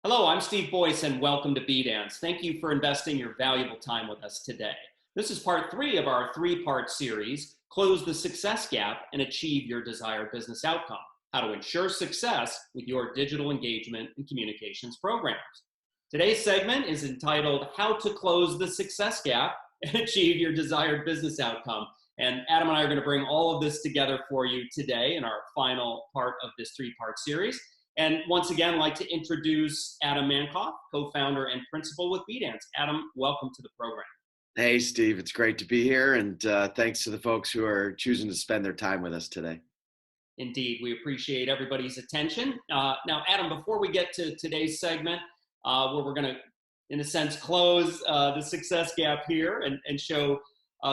Hello, I'm Steve Boyce, and welcome to BDance. Thank you for investing your valuable time with us today. This is part 3 of our 3-part series, Close the Success Gap and Achieve Your Desired Business Outcome, how to ensure success with your digital engagement and communications programs. Today's segment is entitled, How to Close the Success Gap and Achieve Your Desired Business Outcome. And Adam and I are going to bring all of this together for you today in our final part of this 3-part series. And once again, I'd like to introduce Adam Mankoff, co-founder and principal with BDance. Adam, welcome to the program. Hey, Steve. It's great to be here. And thanks to the folks who are choosing to spend their time with us today. Indeed. We appreciate everybody's attention. Now, Adam, before we get to today's segment, where we're going to, in a sense, close the success gap here and show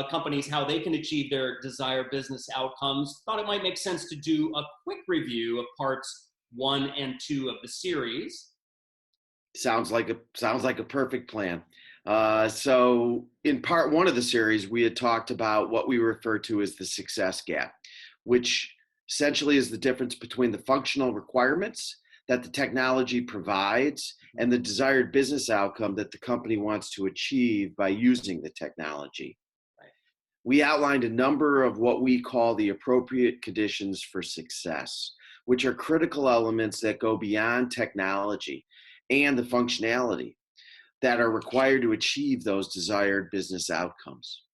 companies how they can achieve their desired business outcomes, thought it might make sense to do a quick review of parts 1 and 2 of the series. Sounds like a perfect plan. So in part 1 of the series, we had talked about what we refer to as the success gap, which essentially is the difference between the functional requirements that the technology provides and the desired business outcome that the company wants to achieve by using the technology. Right. We outlined a number of what we call the appropriate conditions for success, which are critical elements that go beyond technology and the functionality that are required to achieve those desired business outcomes.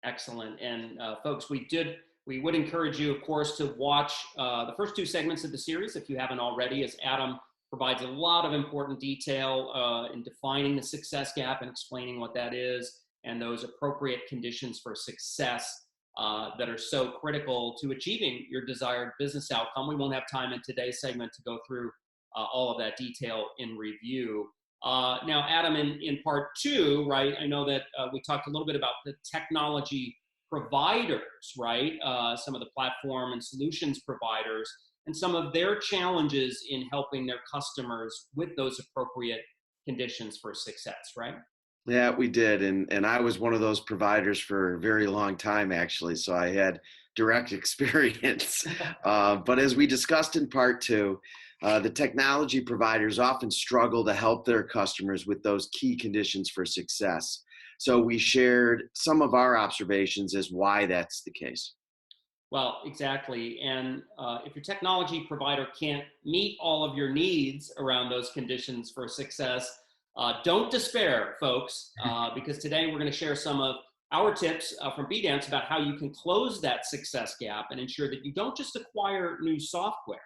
Excellent. And folks, we would encourage you, of course, to watch the first 2 segments of the series if you haven't already, as Adam provides a lot of important detail in defining the success gap and explaining what that is and those appropriate conditions for success that are so critical to achieving your desired business outcome. We won't have time in today's segment to go through all of that detail in review. Now, Adam, in part 2, right, I know that we talked a little bit about the technology providers, right, some of the platform and solutions providers, and some of their challenges in helping their customers with those appropriate conditions for success, right? Yeah, we did. And I was one of those providers for a very long time, actually. So I had direct experience. But as we discussed in part 2, the technology providers often struggle to help their customers with those key conditions for success. So we shared some of our observations as why that's the case. Well, exactly. And if your technology provider can't meet all of your needs around those conditions for success, don't despair, folks, because today we're going to share some of our tips from BDance about how you can close that success gap and ensure that you don't just acquire new software,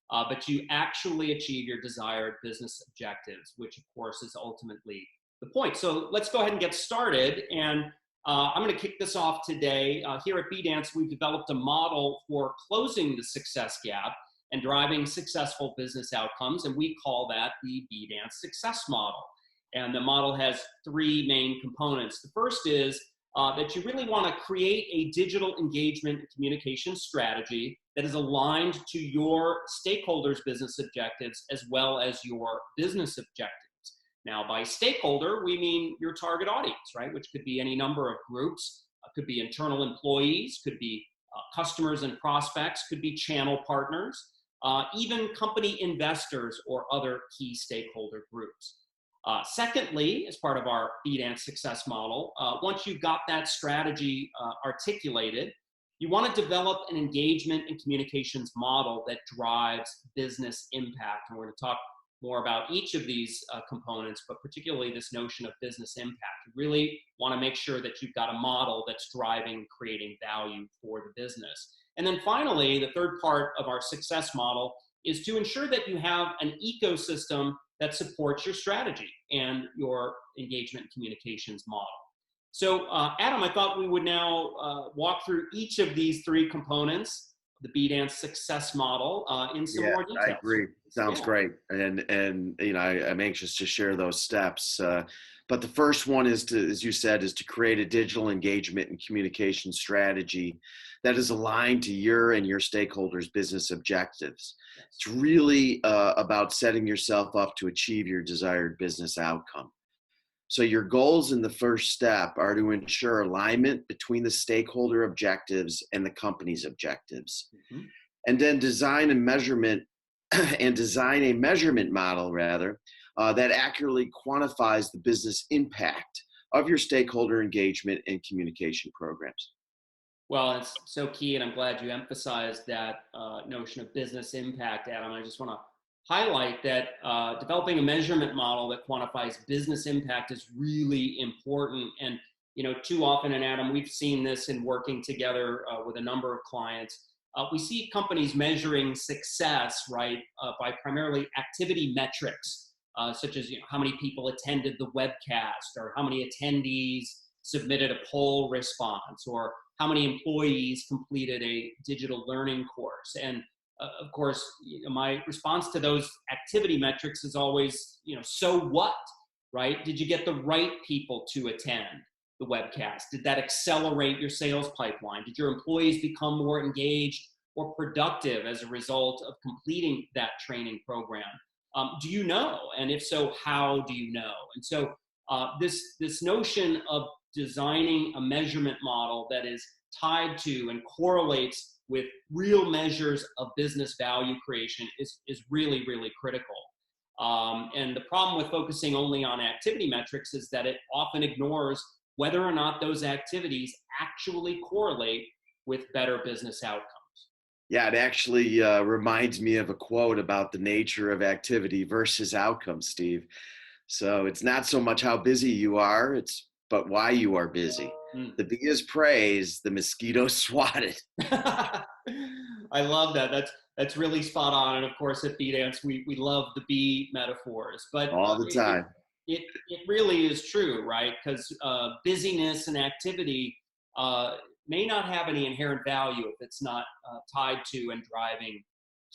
but you actually achieve your desired business objectives, which, of course, is ultimately the point. So let's go ahead and get started. And I'm going to kick this off today. Here at BDance, we've developed a model for closing the success gap and driving successful business outcomes, and we call that the BDance Success Model. And the model has 3 main components. The first is that you really want to create a digital engagement and communication strategy that is aligned to your stakeholders' business objectives as well as your business objectives. Now, by stakeholder, we mean your target audience, right? Which could be any number of groups, could be internal employees, could be customers and prospects, could be channel partners, even company investors or other key stakeholder groups. Secondly, as part of our BDance success model, once you've got that strategy articulated, you want to develop an engagement and communications model that drives business impact. And we're going to talk more about each of these components, but particularly this notion of business impact. You really want to make sure that you've got a model that's driving, creating value for the business. And then finally, the third part of our success model is to ensure that you have an ecosystem that supports your strategy and your engagement and communications model. So, Adam, I thought we would now walk through each of these 3 components, the BDance success model, in some more detail. I agree. Sounds great. And you know, I'm anxious to share those steps. But the first one is to, as you said, is to create a digital engagement and communication strategy that is aligned to your and your stakeholders' business objectives. It's really about setting yourself up to achieve your desired business outcome. So your goals in the first step are to ensure alignment between the stakeholder objectives and the company's objectives. Mm-hmm. And then design a measurement model that accurately quantifies the business impact of your stakeholder engagement and communication programs. Well, it's so key, and I'm glad you emphasized that notion of business impact, Adam. I just want to highlight that developing a measurement model that quantifies business impact is really important. And too often, and Adam, we've seen this in working together with a number of clients. We see companies measuring success, right, by primarily activity metrics, such as how many people attended the webcast, or how many attendees submitted a poll response, or how many employees completed a digital learning course. And of course, my response to those activity metrics is always, so what, right? Did you get the right people to attend the webcast? Did that accelerate your sales pipeline? Did your employees become more engaged or productive as a result of completing that training program? Do you know? And if so, how do you know? And so this notion of designing a measurement model that is tied to and correlates with real measures of business value creation is really, really critical. And the problem with focusing only on activity metrics is that it often ignores whether or not those activities actually correlate with better business outcomes. Yeah, it actually reminds me of a quote about the nature of activity versus outcome, Steve. So it's not so much how busy you are, but why you are busy. The bee is praised, the mosquito swatted. I love that. That's really spot on. And of course, at BDance, we love the bee metaphors, but All the time. It really is true, right? Because busyness and activity may not have any inherent value if it's not tied to and driving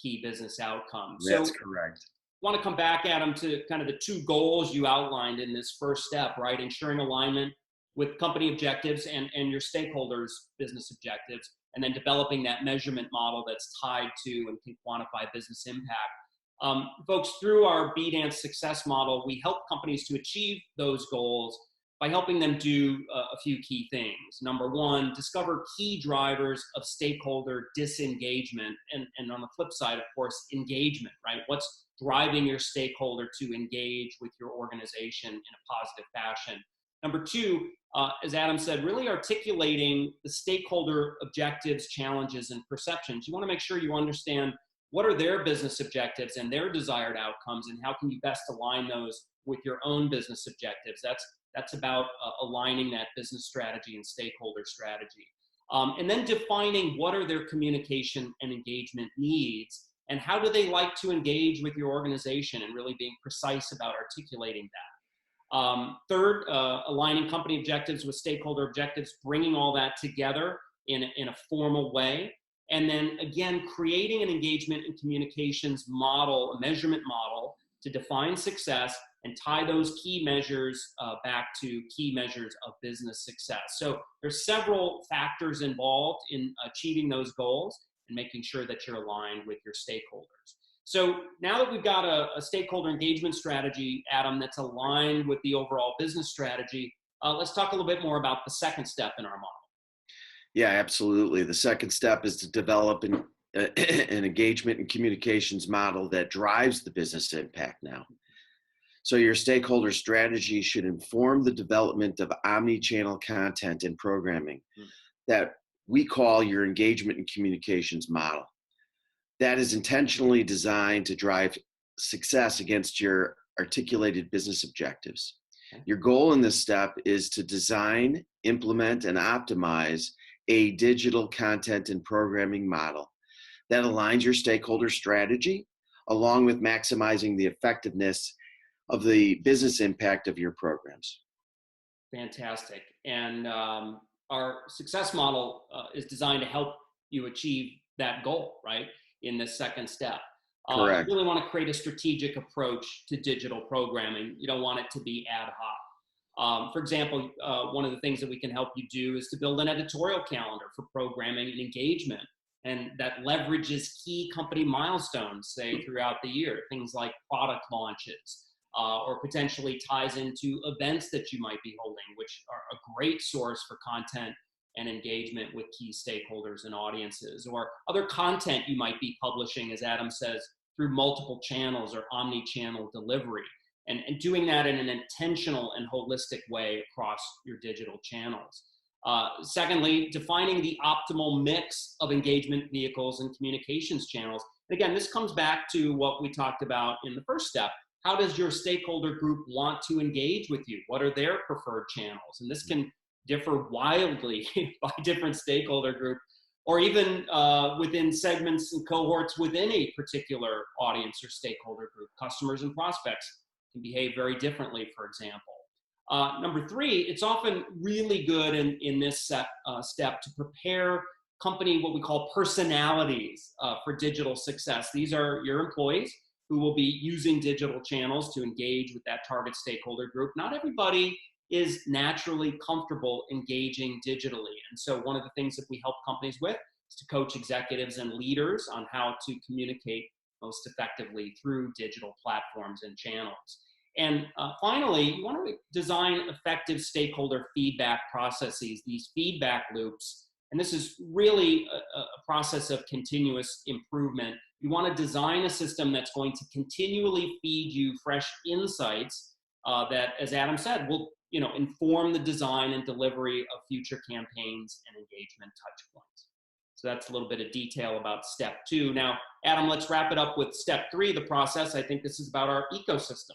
key business outcomes. That's correct. I want to come back, Adam, to kind of the two goals you outlined in this first step, right? Ensuring alignment with company objectives and your stakeholders' business objectives, and then developing that measurement model that's tied to and can quantify business impact. Folks, through our BDance success model, we help companies to achieve those goals by helping them do a few key things. Number one, discover key drivers of stakeholder disengagement. And on the flip side, of course, engagement, right? What's driving your stakeholder to engage with your organization in a positive fashion? Number two, as Adam said, really articulating the stakeholder objectives, challenges, and perceptions. You want to make sure you understand what are their business objectives and their desired outcomes, and how can you best align those with your own business objectives. That's about aligning that business strategy and stakeholder strategy. And then defining what are their communication and engagement needs, and how do they like to engage with your organization, and really being precise about articulating that. Third, aligning company objectives with stakeholder objectives, bringing all that together in a formal way. And then again, creating an engagement and communications model, a measurement model to define success and tie those key measures back to key measures of business success. So there's several factors involved in achieving those goals and making sure that you're aligned with your stakeholders. So now that we've got a stakeholder engagement strategy, Adam, that's aligned with the overall business strategy, let's talk a little bit more about the second step in our model. Yeah, absolutely. The second step is to develop an engagement and communications model that drives the business impact now. So your stakeholder strategy should inform the development of omni-channel content and programming that we call your engagement and communications model. That is intentionally designed to drive success against your articulated business objectives. Your goal in this step is to design, implement, and optimize a digital content and programming model that aligns your stakeholder strategy along with maximizing the effectiveness of the business impact of your programs. Fantastic. And our success model is designed to help you achieve that goal, right, in the second step. Correct. You really want to create a strategic approach to digital programming. You don't want it to be ad hoc. For example, one of the things that we can help you do is to build an editorial calendar for programming and engagement, and that leverages key company milestones, say, throughout the year, things like product launches, or potentially ties into events that you might be holding, which are a great source for content and engagement with key stakeholders and audiences, or other content you might be publishing, as Adam says, through multiple channels or omni-channel delivery. and doing that in an intentional and holistic way across your digital channels. Secondly, defining the optimal mix of engagement vehicles and communications channels. And again, this comes back to what we talked about in the first step. How does your stakeholder group want to engage with you? What are their preferred channels? And this can differ wildly by different stakeholder group, or even within segments and cohorts within a particular audience or stakeholder group. Customers and prospects can behave very differently, for example. Number three, it's often really good in this step to prepare company, what we call personalities for digital success. These are your employees who will be using digital channels to engage with that target stakeholder group. Not everybody is naturally comfortable engaging digitally. And so one of the things that we help companies with is to coach executives and leaders on how to communicate most effectively through digital platforms and channels. And finally, you want to design effective stakeholder feedback processes, these feedback loops. And this is really a process of continuous improvement. You want to design a system that's going to continually feed you fresh insights that, as Adam said, will inform the design and delivery of future campaigns and engagement touch points. So that's a little bit of detail about step two. Now, Adam, let's wrap it up with step three, the process. I think this is about our ecosystem.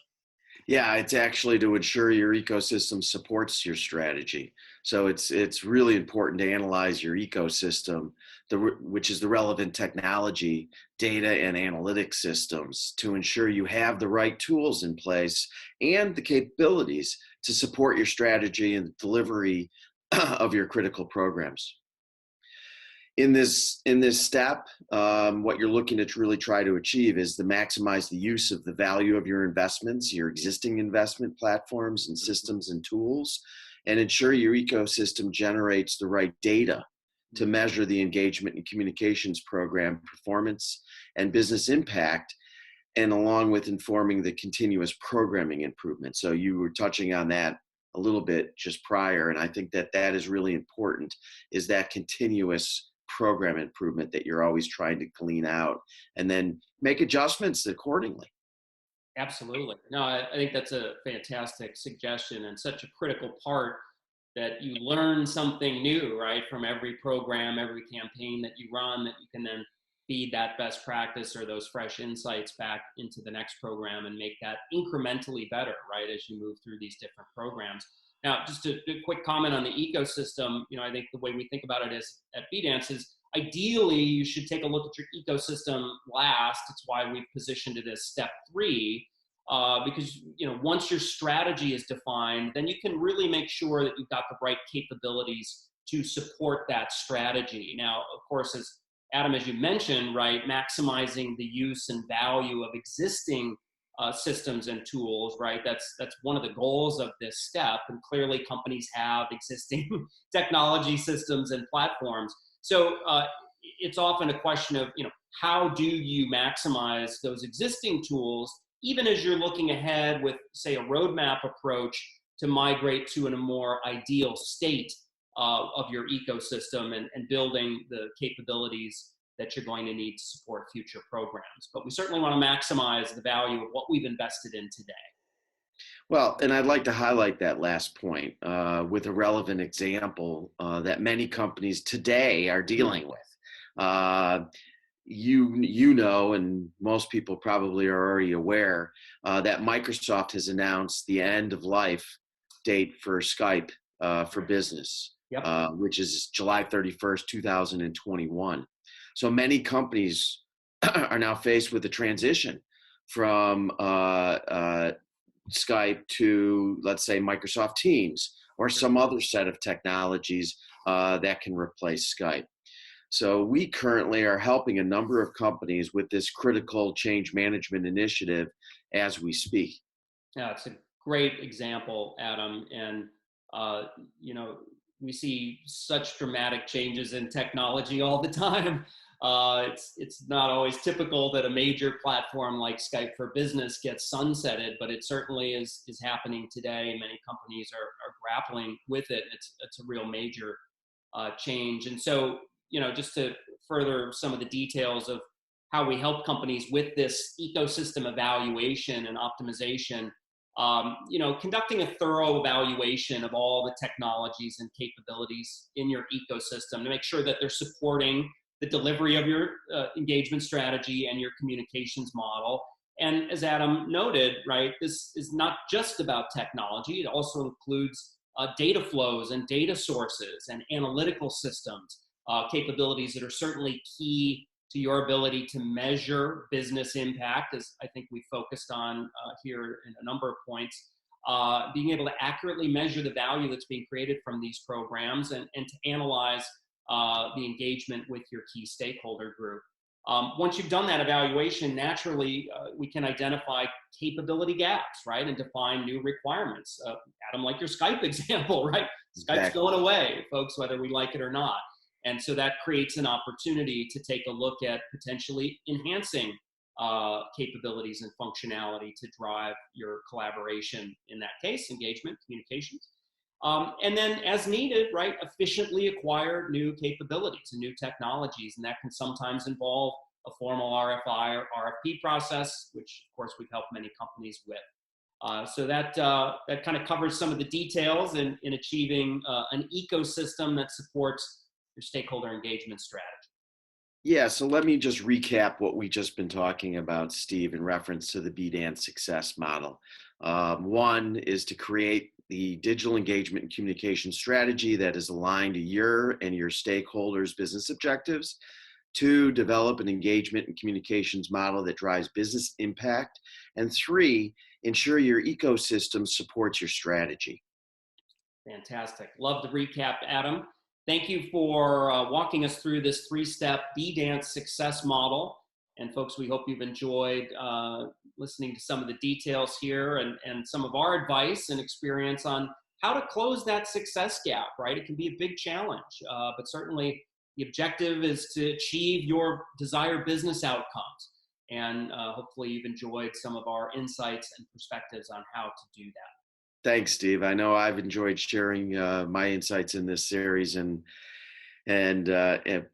Yeah, it's actually to ensure your ecosystem supports your strategy. So it's really important to analyze your ecosystem, which is the relevant technology, data, and analytic systems to ensure you have the right tools in place and the capabilities to support your strategy and the delivery of your critical programs. In this step, what you're looking to really try to achieve is to maximize the use of the value of your investments, your existing investment platforms and systems and tools, and ensure your ecosystem generates the right data to measure the engagement and communications program performance and business impact, and along with informing the continuous programming improvement. So you were touching on that a little bit just prior, and I think that is really important, is that continuous program improvement that you're always trying to clean out and then make adjustments accordingly. Absolutely. No, I think that's a fantastic suggestion and such a critical part, that you learn something new, right, from every program, every campaign that you run, that you can then feed that best practice or those fresh insights back into the next program and make that incrementally better, right, as you move through these different programs. Now, just a quick comment on the ecosystem. I think the way we think about it is at BDance is ideally you should take a look at your ecosystem last. It's why we've positioned it as step three, because once your strategy is defined, then you can really make sure that you've got the right capabilities to support that strategy. Now, of course, as Adam, as you mentioned, right, maximizing the use and value of existing systems and tools, right? That's one of the goals of this step. And clearly companies have existing technology systems and platforms. So it's often a question of, how do you maximize those existing tools, even as you're looking ahead with, say, a roadmap approach to migrate to a more ideal state of your ecosystem and building the capabilities that you're going to need to support future programs. But we certainly want to maximize the value of what we've invested in today. Well, and I'd like to highlight that last point with a relevant example that many companies today are dealing with. You know, and most people probably are already aware that Microsoft has announced the end of life date for Skype for Business, which is July 31st, 2021. So many companies are now faced with the transition from Skype to, let's say, Microsoft Teams or some other set of technologies that can replace Skype. So we currently are helping a number of companies with this critical change management initiative as we speak. Yeah, it's a great example, Adam. And, we see such dramatic changes in technology all the time. It's not always typical that a major platform like Skype for Business gets sunsetted, but it certainly is happening today. Many companies are grappling with it. It's a real major change. And so, just to further some of the details of how we help companies with this ecosystem evaluation and optimization, conducting a thorough evaluation of all the technologies and capabilities in your ecosystem to make sure that they're supporting the delivery of your engagement strategy and your communications model. And as Adam noted, right, this is not just about technology. It also includes data flows and data sources and analytical systems, capabilities that are certainly key to your ability to measure business impact, as I think we focused on here in a number of points. Being able to accurately measure the value that's being created from these programs and to analyze the engagement with your key stakeholder group. Once you've done that evaluation, naturally, we can identify capability gaps, right, and define new requirements. Adam, like your Skype example, right? Skype's going away, folks, whether we like it or not. And so that creates an opportunity to take a look at potentially enhancing capabilities and functionality to drive your collaboration, in that case, engagement, communications. And then as needed, right, efficiently acquire new capabilities and new technologies. And that can sometimes involve a formal RFI or RFP process, which of course we've helped many companies with. So that kind of covers some of the details in achieving an ecosystem that supports your stakeholder engagement strategy. Yeah, so let me just recap what we've just been talking about, Steve, in reference to the BDANCE success model. One is to create the digital engagement and communication strategy that is aligned to your and your stakeholders' business objectives. Two, develop an engagement and communications model that drives business impact. And three, ensure your ecosystem supports your strategy. Fantastic. Love the recap, Adam. Thank you for walking us through this three-step BDANCE success model. And folks, we hope you've enjoyed listening to some of the details here and some of our advice and experience on how to close that success gap, right? It can be a big challenge, but certainly the objective is to achieve your desired business outcomes. And hopefully you've enjoyed some of our insights and perspectives on how to do that. Thanks, Steve. I know I've enjoyed sharing my insights in this series and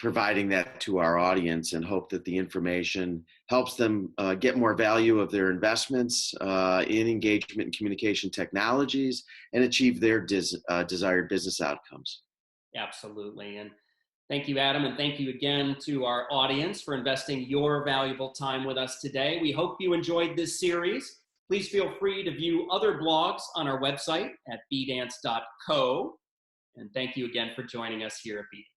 providing that to our audience, and hope that the information helps them get more value of their investments in engagement and communication technologies and achieve their desired business outcomes. Absolutely. And thank you, Adam. And thank you again to our audience for investing your valuable time with us today. We hope you enjoyed this series. Please feel free to view other blogs on our website at bdance.co. And thank you again for joining us here at BDANCE.